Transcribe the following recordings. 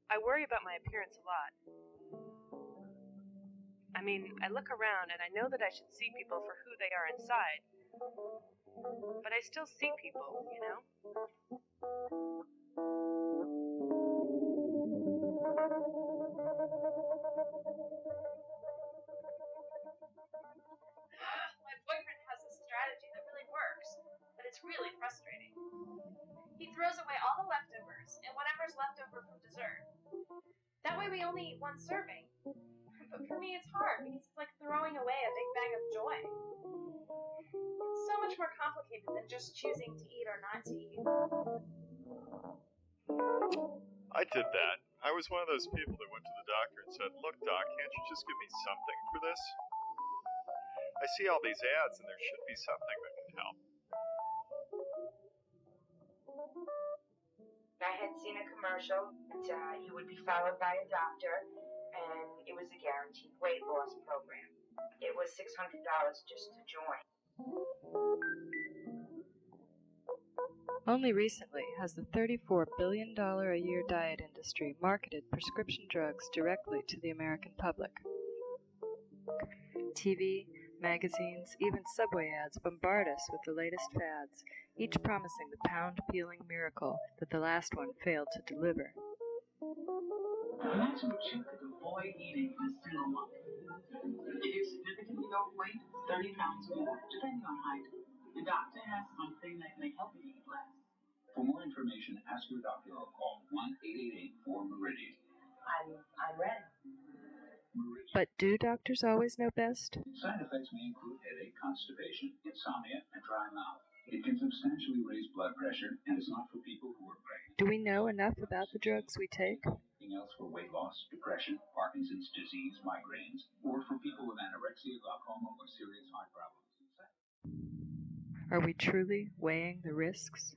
I worry about my appearance a lot. I mean, I look around and I know that I should see people for who they are inside. But I still see people, you know? My boyfriend has a strategy that really works, but it's really frustrating. He throws away all the leftovers and whatever's left over from dessert. That way we only eat one serving. But for me it's hard because it's like throwing away a big bag of joy. It's so much more complicated than just choosing to eat or not to eat. I did that. I was one of those people that went to the doctor and said, "Look, doc, can't you just give me something for this? I see all these ads and there should be something that can help." I had seen a commercial that you would be followed by a doctor, and it was a guaranteed weight loss program. It was $600 just to join. Only recently has the $34 billion a year diet industry marketed prescription drugs directly to the American public. TV, magazines, even subway ads bombard us with the latest fads, each promising the pound-peeling miracle that the last one failed to deliver. Imagine what you could avoid eating in a single month. If you're significantly overweight, 30 pounds or more, depending on height, the doctor has something that may help you eat less. For more information, ask your doctor or call 1-888-4-MERIDIAN. I'm ready. But do doctors always know best? Side effects may include headache, constipation, insomnia, and dry mouth. It can substantially raise blood pressure and is not for people who are pregnant. Do we know enough about the drugs we take? Anything else for weight loss, depression, Parkinson's disease, migraines, or for people with anorexia, glaucoma, or serious heart problems? Are we truly weighing the risks?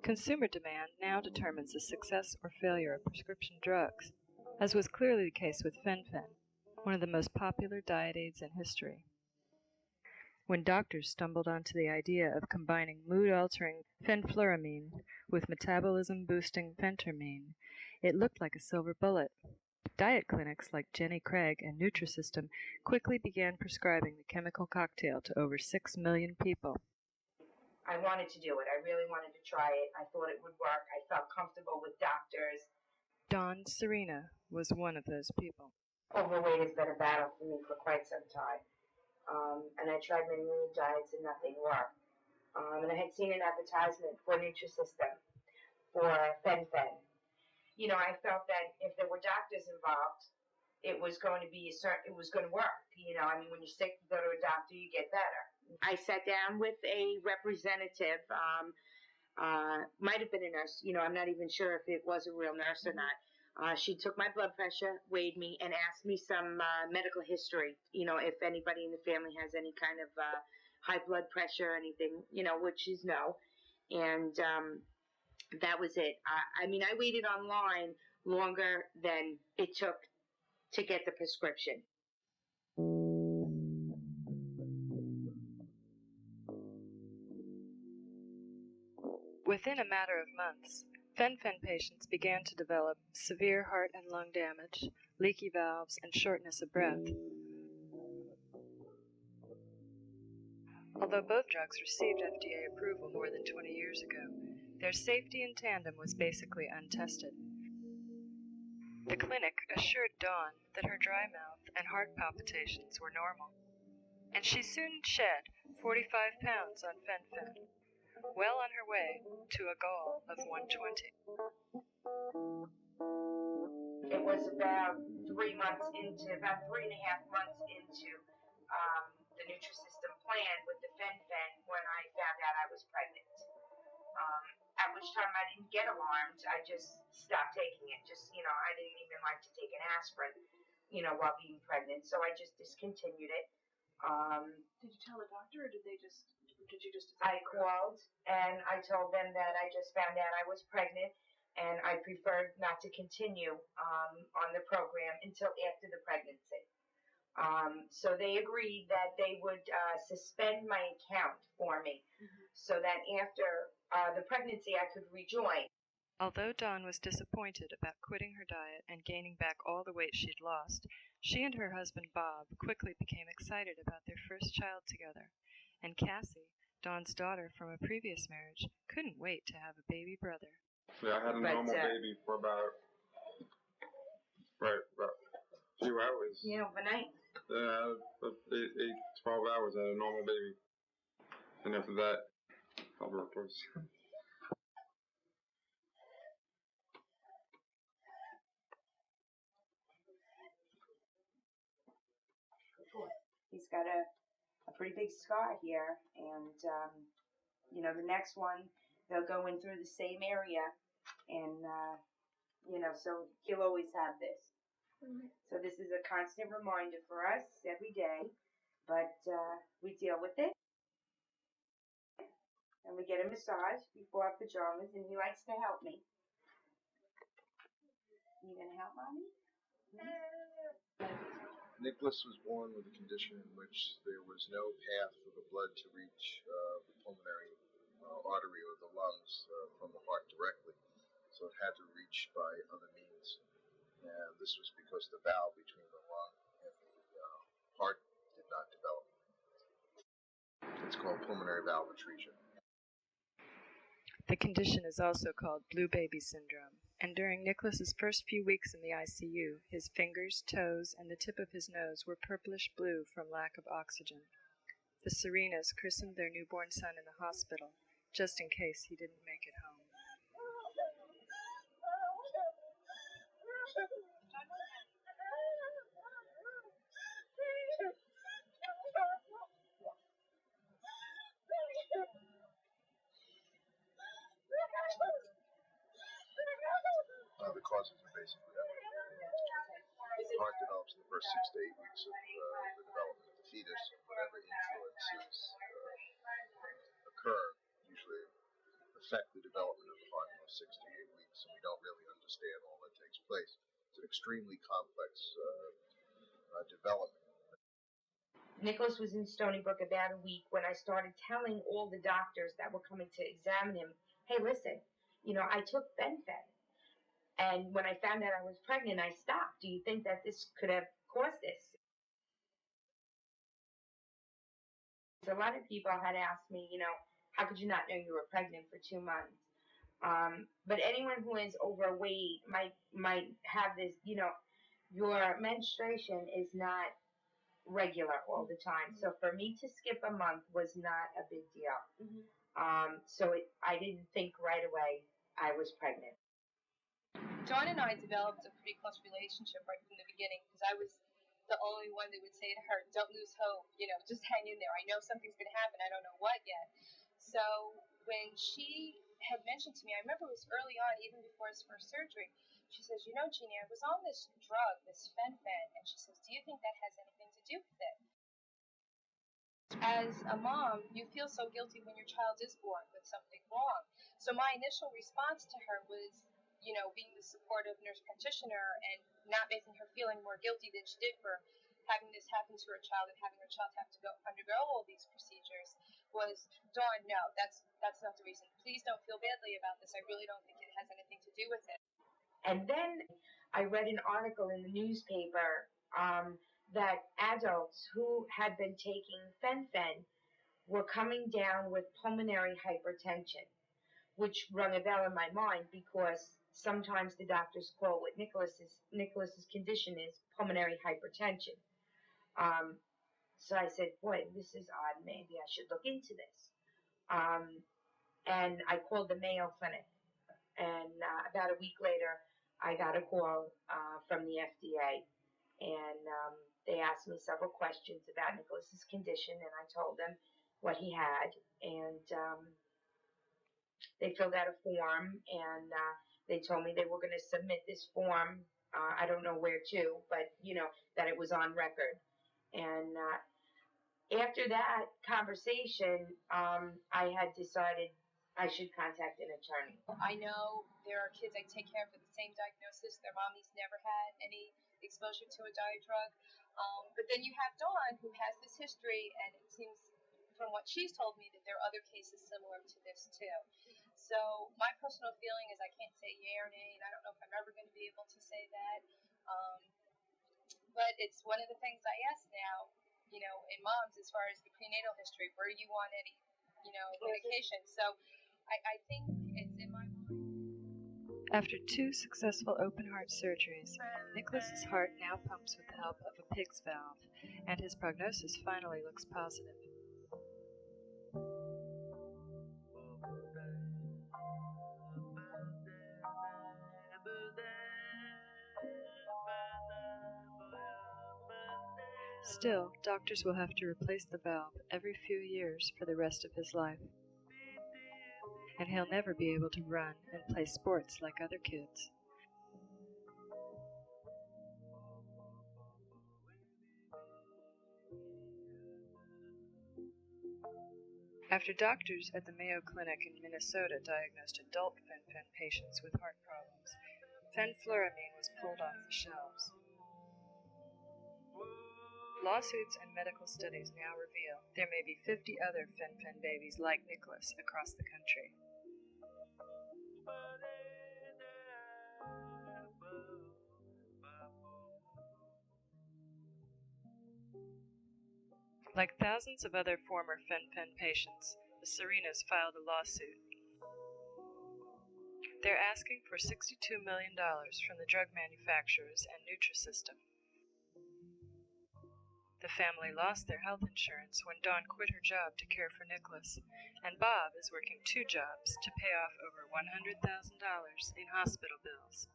Consumer demand now determines the success or failure of prescription drugs, as was clearly the case with fen-phen, one of the most popular diet aids in history. When doctors stumbled onto the idea of combining mood-altering fenfluramine with metabolism-boosting phentermine, it looked like a silver bullet. Diet clinics like Jenny Craig and Nutrisystem quickly began prescribing the chemical cocktail to over 6 million people. I wanted to do it. I really wanted to try it. I thought it would work. I felt comfortable with doctors. Dawn Serena was one of those people. Overweight has been a battle for me for quite some time. And I tried many diets and nothing worked. And I had seen an advertisement for Nutrisystem for fen-phen. You know, I felt that if there were doctors involved, it was going to work. You know, I mean, when you're sick, you go to a doctor, you get better. I sat down with a representative, might have been a nurse, you know, I'm not even sure if it was a real nurse or not. She took my blood pressure, weighed me, and asked me some medical history, you know, if anybody in the family has any kind of high blood pressure or anything, you know, which is no. And that was it. I mean, I waited online longer than it took to get the prescription. Within a matter of months, fen-phen patients began to develop severe heart and lung damage, leaky valves, and shortness of breath. Although both drugs received FDA approval more than 20 years ago, their safety in tandem was basically untested. The clinic assured Dawn that her dry mouth and heart palpitations were normal, and she soon shed 45 pounds on fen-phen. well on her way to a goal of 120. It was about 3.5 months into the Nutrisystem plan with the fen-phen when I found out I was pregnant. At which time I didn't get alarmed. I just stopped taking it. I didn't even like to take an aspirin, while being pregnant. So I just discontinued it. Did you tell the doctor, or did you just? I called and I told them that I just found out I was pregnant and I preferred not to continue on the program until after the pregnancy. So they agreed that they would suspend my account for me so that after the pregnancy I could rejoin. Although Dawn was disappointed about quitting her diet and gaining back all the weight she'd lost, she and her husband Bob quickly became excited about their first child together, and Cassie, Dawn's daughter from a previous marriage, couldn't wait to have a baby brother. Yeah, I had a normal baby for about a few hours. Yeah, overnight. 12 hours. I had a normal baby. And after that, I'll work towards. He's got a pretty big scar here, and the next one they'll go in through the same area, and so he'll always have this. So this is a constant reminder for us every day, but we deal with it, and we get a massage before our pajamas, and he likes to help me. You gonna help, Mommy? Nicholas was born with a condition in which there was no path for the blood to reach the pulmonary artery or the lungs from the heart directly, so it had to reach by other means. And this was because the valve between the lung and the heart did not develop. It's called pulmonary valve atresia. The condition is also called blue baby syndrome, and during Nicholas's first few weeks in the ICU, his fingers, toes, and the tip of his nose were purplish blue from lack of oxygen. The Serenas christened their newborn son in the hospital, just in case he didn't make it home. The causes are basically the heart develops in the first 6 to 8 weeks of the development of the fetus. Whatever influences occur usually affect the development of the heart in those 6 to 8 weeks, and we don't really understand all that takes place. It's an extremely complex development. Nicholas was in Stony Brook about a week when I started telling all the doctors that were coming to examine him, hey, listen, I took fen-phen. And when I found out I was pregnant, I stopped. Do you think that this could have caused this? A lot of people had asked me, how could you not know you were pregnant for 2 months? But anyone who is overweight might have this, your menstruation is not regular all the time. So for me to skip a month was not a big deal. So I didn't think right away I was pregnant. Dawn and I developed a pretty close relationship right from the beginning because I was the only one that would say to her, don't lose hope, just hang in there. I know something's going to happen. I don't know what yet. So when she had mentioned to me, I remember it was early on, even before his first surgery, she says, Jeannie, I was on this drug, this fen-phen, and she says, do you think that has anything to do with it? As a mom, you feel so guilty when your child is born with something wrong. So my initial response to her was, being the supportive nurse practitioner and not making her feel any more guilty than she did for having this happen to her child and having her child have to undergo all these procedures was, Dawn, no, that's not the reason. Please don't feel badly about this. I really don't think it has anything to do with it. And then I read an article in the newspaper that adults who had been taking fen-phen were coming down with pulmonary hypertension, which rung a bell in my mind because sometimes the doctors call what Nicholas's condition is pulmonary hypertension. So I said, boy, this is odd. Maybe I should look into this. and I called the Mayo Clinic. And about a week later, I got a call from the FDA, and they asked me several questions about Nicholas's condition, and I told them what he had, and they filled out a form, and they told me they were going to submit this form. I don't know where to, but that it was on record. And after that conversation, I had decided I should contact an attorney. I know there are kids I take care of with the same diagnosis. Their mommies never had any exposure to a diet drug. But then you have Dawn, who has this history, and it seems from what she's told me that there are other cases similar to this too. So my personal feeling is I can't say yay or nay, and I don't know if I'm ever going to be able to say that. But it's one of the things I ask now, in moms as far as the prenatal history, where do you want any, medication? So I think it's in my mind. After 2 successful open-heart surgeries, Nicholas's heart now pumps with the help of a pig's valve, and his prognosis finally looks positive. Still, doctors will have to replace the valve every few years for the rest of his life, and he'll never be able to run and play sports like other kids. After doctors at the Mayo Clinic in Minnesota diagnosed adult fen-phen patients with heart problems, fenfluramine was pulled off the shelves. Lawsuits and medical studies now reveal there may be 50 other fen-phen babies like Nicholas across the country. Like thousands of other former fen-phen patients, the Serenas filed a lawsuit. They're asking for $62 million from the drug manufacturers and Nutrisystem. The family lost their health insurance when Dawn quit her job to care for Nicholas, and Bob is working 2 jobs to pay off over $100,000 in hospital bills.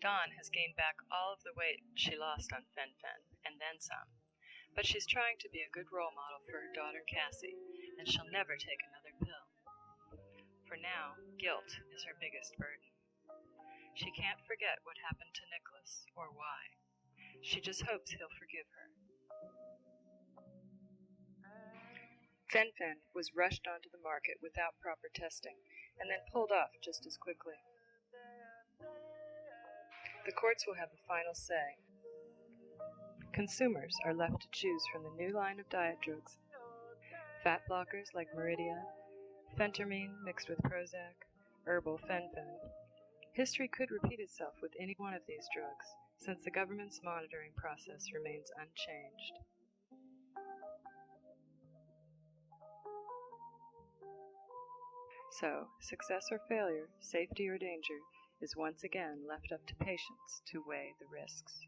Dawn has gained back all of the weight she lost on fen-phen, and then some. But she's trying to be a good role model for her daughter Cassie, and she'll never take another pill. For now, guilt is her biggest burden. She can't forget what happened to Nicholas, or why. She just hopes he'll forgive her. Fen-phen was rushed onto the market without proper testing, and then pulled off just as quickly. The courts will have the final say. Consumers are left to choose from the new line of diet drugs: fat blockers like Meridia, phentermine mixed with Prozac, herbal fen-phen. History could repeat itself with any one of these drugs, since the government's monitoring process remains unchanged. So, success or failure, safety or danger, is once again left up to patients to weigh the risks.